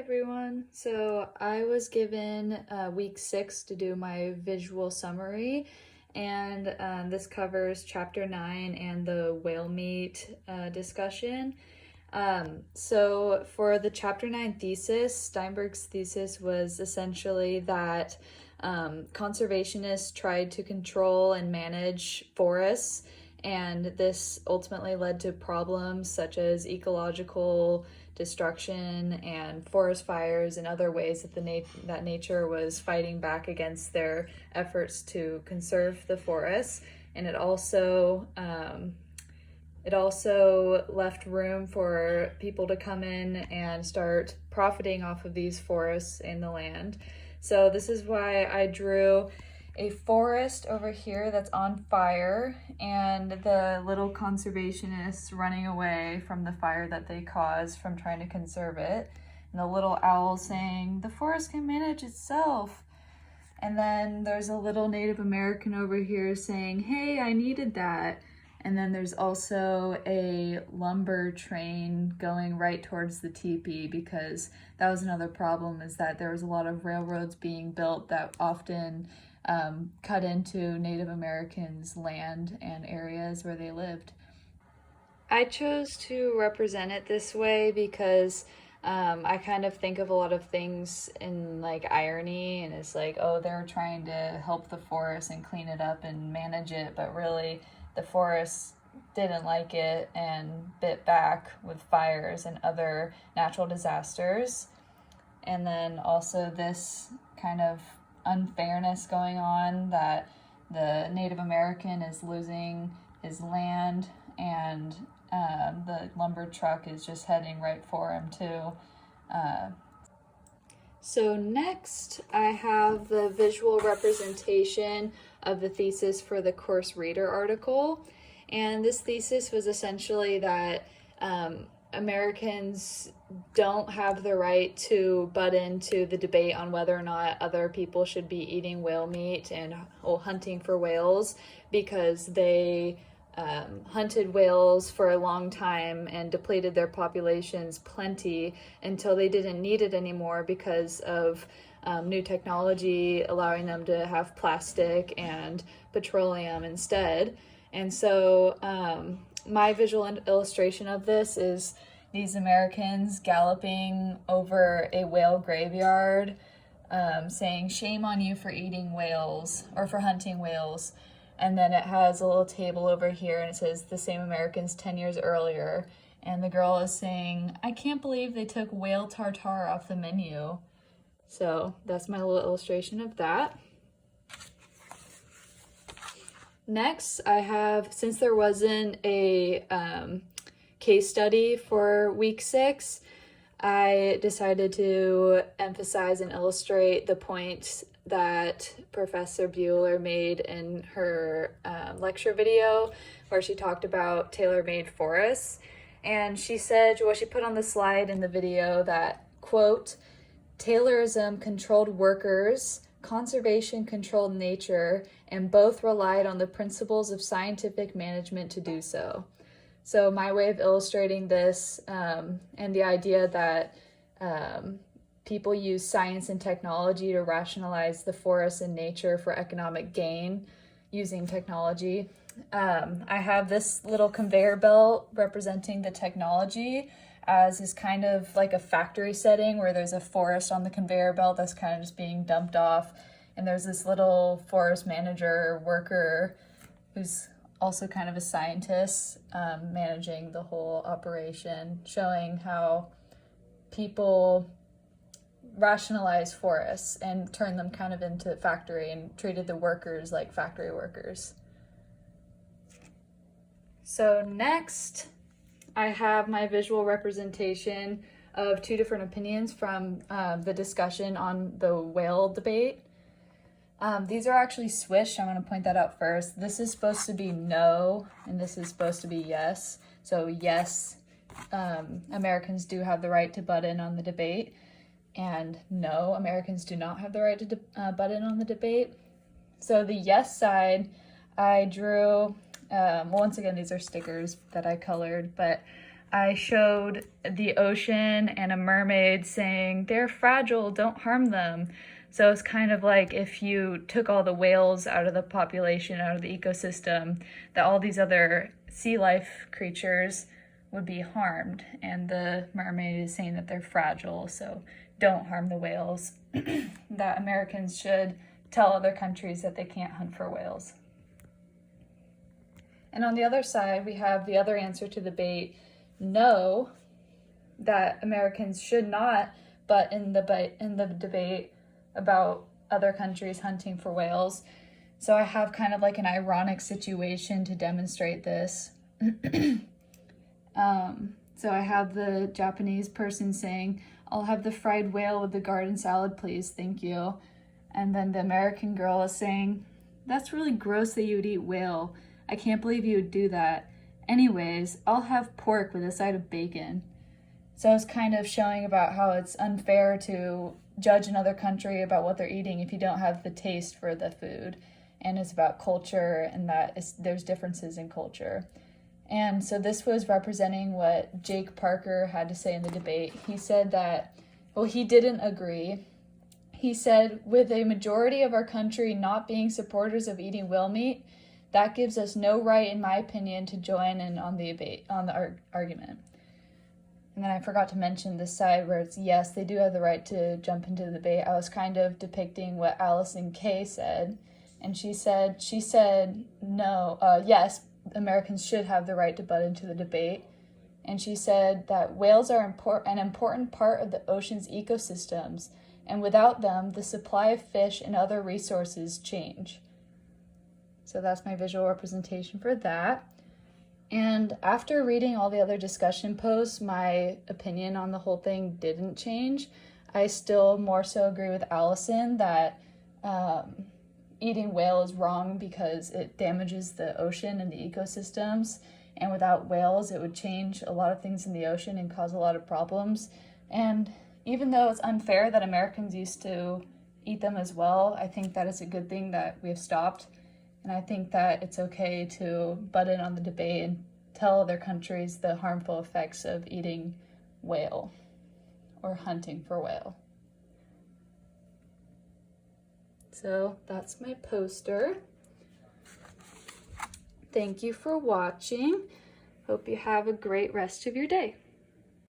everyone. So I was given week 6 to do my visual summary, and this covers chapter 9 and the whale meat discussion. So for the chapter 9 thesis, Steinberg's thesis was essentially that conservationists tried to control and manage forests, and this ultimately led to problems such as ecological destruction and forest fires and other ways that that nature was fighting back against their efforts to conserve the forests. And it also left room for people to come in and start profiting off of these forests in the land. So this is why I drew a forest over here that's on fire and the little conservationists running away from the fire that they caused from trying to conserve it. And the little owl saying, "The forest can manage itself." And then there's a little Native American over here saying, "Hey, I needed that." And then there's also a lumber train going right towards the teepee, because that was another problem, is that there was a lot of railroads being built that often cut into Native Americans' land and areas where they lived. I chose to represent it this way because I kind of think of a lot of things in like irony, and it's like, oh, they're trying to help the forest and clean it up and manage it, but really the forest didn't like it and bit back with fires and other natural disasters. And then also this kind of unfairness going on, that the Native American is losing his land and the lumber truck is just heading right for him too. So next I have the visual representation of the thesis for the Course Reader article. And this thesis was essentially that Americans don't have the right to butt into the debate on whether or not other people should be eating whale meat and hunting for whales, because they hunted whales for a long time and depleted their populations plenty until they didn't need it anymore because of new technology allowing them to have plastic and petroleum instead. And so my visual illustration of this is these Americans galloping over a whale graveyard, saying, "Shame on you for eating whales or for hunting whales." And then it has a little table over here and it says the same Americans 10 years earlier. And the girl is saying, "I can't believe they took whale tartare off the menu." So that's my little illustration of that. Next, I have, since there wasn't a case study for week 6, I decided to emphasize and illustrate the points that Professor Bueller made in her lecture video, where she talked about tailor-made forests. And she said, well, she put on the slide in the video that, quote, "Taylorism controlled workers, conservation controlled nature, and both relied on the principles of scientific management to do so." So my way of illustrating this and the idea that people use science and technology to rationalize the forest and nature for economic gain using technology. I have this little conveyor belt representing the technology as is kind of like a factory setting where there's a forest on the conveyor belt that's kind of just being dumped off. And there's this little forest manager worker who's also kind of a scientist managing the whole operation, showing how people rationalize forests and turn them kind of into factory and treated the workers like factory workers. So next, I have my visual representation of two different opinions from the discussion on the whale debate. These are actually switched. I'm going to point that out first. This is supposed to be no, and this is supposed to be yes. So yes, Americans do have the right to butt in on the debate, and no, Americans do not have the right to butt in on the debate. So the yes side, I drew, once again, these are stickers that I colored, but I showed the ocean and a mermaid saying, "They're fragile, don't harm them." So it's kind of like if you took all the whales out of the population, out of the ecosystem, that all these other sea life creatures would be harmed. And the mermaid is saying that they're fragile, so don't harm the whales. That Americans should tell other countries that they can't hunt for whales. And on the other side, we have the other answer to the debate, no, that Americans should not butt in the debate about other countries hunting for whales. So I have kind of like an ironic situation to demonstrate this. So I have the Japanese person saying, "I'll have the fried whale with the garden salad, please, thank you." And then the American girl is saying, "That's really gross that you would eat whale. I can't believe you would do that. Anyways, I'll have pork with a side of bacon." So I was kind of showing about how it's unfair to judge another country about what they're eating if you don't have the taste for the food. And it's about culture, and there's differences in culture. And so this was representing what Jake Parker had to say in the debate. He said that, well, he didn't agree. He said, "With a majority of our country not being supporters of eating whale meat, that gives us no right, in my opinion, to join in on the argument." And then I forgot to mention this side where it's, yes, they do have the right to jump into the debate. I was kind of depicting what Allison Kay said. And she said, no, yes, Americans should have the right to butt into the debate. And she said that whales are an important part of the ocean's ecosystems, and without them, the supply of fish and other resources change. So that's my visual representation for that. And after reading all the other discussion posts, my opinion on the whole thing didn't change. I still more so agree with Allison that eating whale is wrong because it damages the ocean and the ecosystems. And without whales, it would change a lot of things in the ocean and cause a lot of problems. And even though it's unfair that Americans used to eat them as well, I think that is a good thing that we have stopped. And I think that it's okay to butt in on the debate and tell other countries the harmful effects of eating whale or hunting for whale. So that's my poster. Thank you for watching. Hope you have a great rest of your day.